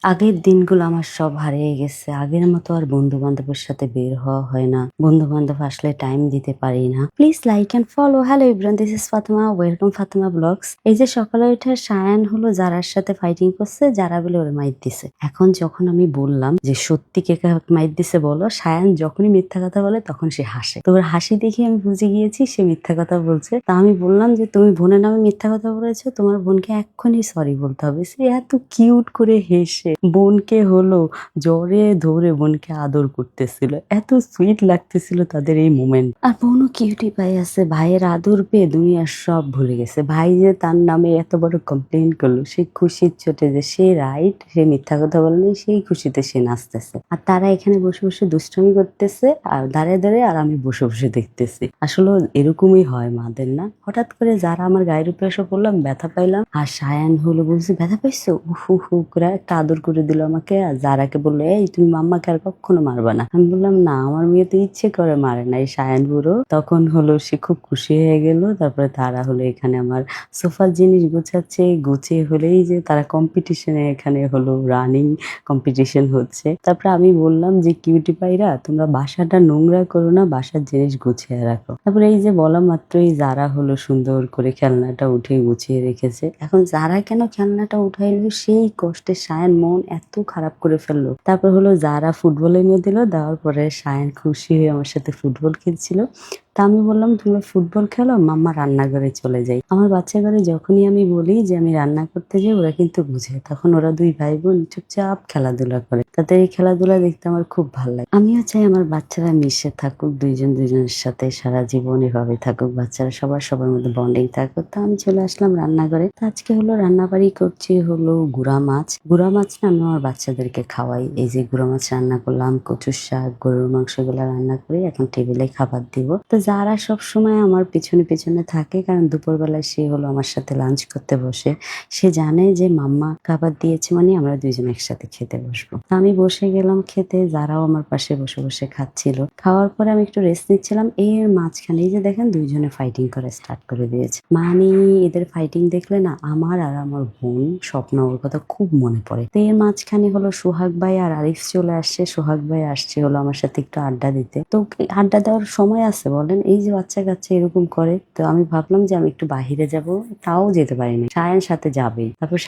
আগের দিনগুলো আমার সব হারিয়ে গেছে। আগের মতো আর বন্ধু-বান্ধবের সাথে বের হওয়া হয় না। বন্ধু-বান্ধব আসলে টাইম দিতে পারি না। Please like and follow. Hello everyone, this is Fatema. Welcome Fatema blogs. এই যে সকালে উঠে সায়ান হলো যারার সাথে ফাইটিং করছে, যারা বলে ওরে মাইর দিছে। এখন যখন আমি বললাম যে সত্যি কে মাইর দিছে বলো, সায়ান যখনই মিথ্যা কথা বলে তখন সে হাসে। তো ওর হাসি দেখে আমি বুঝে গিয়েছি সে মিথ্যা কথা বলছে। তা আমি বললাম যে তুমি বোনের নামে মিথ্যা কথা বলেছো, তোমার বোনকে এক্ষুনি সরি বলতে হবে। সে এত কিউট করে হেসে বোনকে হলো জড়িয়ে ধরে বোনকে আদর করতেছিল। এত সুইট লাগতেছিল তাদের এই মোমেন্ট। আর বোনও কিউটি পাই আছে, ভাইয়ের আদর পেয়ে দুনিয়ার সব ভুলে গেছে। ভাই যে তার নামে এত বড় কমপ্লেন করলো, সেই খুশির চোটে যে সে রাইট, সে মিথ্যা কথা বলেনি, সেই খুশিতে সে নাচতেছে। আর তারা এখানে বসে বসে দুষ্টামি করতেছে আর দাঁড়িয়ে দাঁড়িয়ে, আর আমি বসে বসে দেখতেছি। আসলে এরকমই হয় মাদের না। হঠাৎ করে যারা আমার গায়ের উপরে এসে পড়লাম, ব্যথা পাইলাম। আর সায়ান হলো বলছে ব্যথা পাইছো, উহু হু করে একটা আদর করে দিল আমাকে। আর যারাকে বললো এই তুমি মাম্মাকে আর কখনো মারবা না। আমি বললাম না, আমার মেয়ে তো ইচ্ছে করে মারে না। এই সায়ান বুড়ো তখন হলো সে খুব খুশি হয়ে গেল। তারপরে তারা হলো এখানে আমার সোফার জিনিস গুছাচ্ছে, গুছিয়ে হলেই যে তারা কম্পিটিশনে এখানে হলো রানিং কম্পিটিশন হচ্ছে। তারপরে আমি বললাম যে কিউটি পাইরা তোমরা বাসাটা নোংরা করো না, বাসার জিনিস গুছিয়ে রাখো। তারপরে এই যে বলা মাত্রই যারা হলো সুন্দর করে খেলনাটা উঠে গুছিয়ে রেখেছে। এখন যারা কেন খেলনাটা উঠাইলো, সেই কষ্টে সায়ান মন এত খারাপ করে ফেললো। তারপর হলো যারা ফুটবল এনে দিল, দেওয়ার পরে সায়ান খুশি হয়ে আমার সাথে ফুটবল খেলছিল। তা আমি বললাম তোমরা ফুটবল খেলো, মাম্মা রান্নাঘরে চলে যাই। আমার বাচ্চা ঘরে যখনই আমি বলি যে আমি রান্না করতে যাই, ওরা কিন্তু বুঝে। তখন ওরা দুই ভাই বোন চুপচাপ খেলাধুলা করে। তাদের এই খেলাধুলা দেখতে আমার খুব ভালো লাগে। আমিও চাই আমার বাচ্চারা মিশে থাকুক, দুইজন দুইজনের সাথে সারা জীবন এভাবে থাকুক। বাচ্চারা সবার মধ্যে বন্ডিং থাকুক। তো আমি চলে আসলাম রান্নাঘরে। তো আজকে হলো রান্নাবাড়ি করছি হলো গুড়া মাছ। গুড়া মাছ না আমি আমার বাচ্চাদেরকে খাওয়াই। এই যে গুড়া মাছ রান্না করলাম, কচুর শাক, গরুর মাংস গুলা রান্না করে এখন টেবিলে খাবার দিব। তো যারা সব সময় আমার পিছনে পিছনে থাকে, কারণ দুপুরবেলায় সে হলো আমার সাথে লাঞ্চ করতে বসে, সে জানে যে মাম্মা খাবার দিয়েছে মানে আমরা দুইজন একসাথে খেতে বসবো। তো আমি বসে গেলাম খেতে, যারাও আমার পাশে বসে বসে খাচ্ছিল। খাওয়ার পরে আমি একটু রেস্ট নিচ্ছিলাম। এর মাঝখানে এই যে দেখেন দুইজনে ফাইটিং করে স্টার্ট করে দিয়েছে। মানে এদের ফাইটিং দেখলে না আমার আর আমার বোন স্বপ্ন ওর কথা খুব মনে পড়ে। তো এর মাঝখানে হলো সোহাগ ভাই আর আরিফ চলে আসছে। সোহাগ ভাই আসছে হলো আমার সাথে একটু আড্ডা দিতে। তো আড্ডা দেওয়ার সময় আছে বলেন, এই যে বাচ্চা কাচ্চা এরকম করে। তো আমি ভাবলাম যে আমি একটু বাহিরে যাব, তাও যেতে পারিনি। সায়ান সাথে যাবেই। তারপর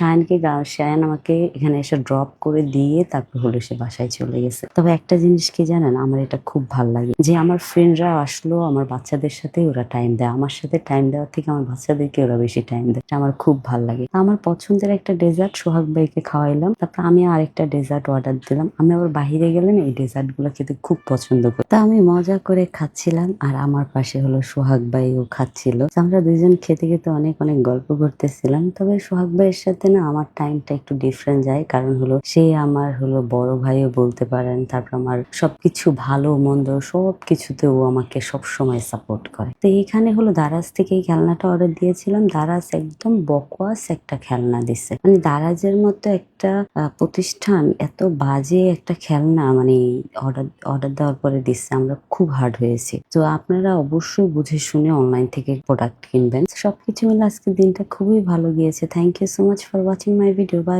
সায়ান আমাকে এখানে এসে ড্রপ করে দিয়ে তারপর হলো সে বাসায় চলে গেছে। তবে একটা জিনিস কি জানেন, আমার এটা খুব ভাল লাগে যে আমার ফ্রেন্ডরা আসলো আমার বাচ্চাদের সাথে ওরা টাইম দেয়। আমার সাথে টাইম দেওয়ার থেকে আমার বাচ্চাদেরকে ওরা বেশি টাইম দেয়। এটা আমার খুব ভাল লাগে। আমার পছন্দের একটা ডেজার্ট সোহাগ ভাইকে খাওয়াইলাম। তারপর আমি আরেকটা ডেজার্ট অর্ডার দিলাম। আমি আবার বাহিরে গেলে না এই ডেজার্ট গুলো খেতে খুব পছন্দ করি। তা আমি মজা করে খাচ্ছিলাম আর আমার পাশে হলো সোহাগ ভাইও খাচ্ছিল। তো আমরা দুইজন খেতে খেতে অনেক অনেক গল্প করতেছিলাম। তবে সোহাগ ভাইয়ের সাথে না আমার টাইমটা একটু ডিফারেন্ট যায়, কারণ হলো সে আমার হলো বড় ভাইও বলতে পারেন। তারপর আমার সবকিছু ভালো মন্দ সবকিছুতে ও আমাকে সব সময় সাপোর্ট করে। তো এখানে হলো দারাজ থেকে এই খেলনাটা অর্ডার দিয়েছিলাম। দারাজ একদম বকওয়াস একটা খেলনা দিছে। মানে দারাজের মতো একটা প্রতিষ্ঠান এত বাজে একটা খেলনা মানে অর্ডার অর্ডার দেওয়ার পরে দিচ্ছে, আমরা খুব হার্ড হয়েছি। তো আপনারা অবশ্যই বুঝে শুনে অনলাইন থেকে প্রোডাক্ট কিনবেন। সবকিছু মিলে আজকের দিনটা খুবই ভালো গিয়েছে। Thank you so much for watching my video. By.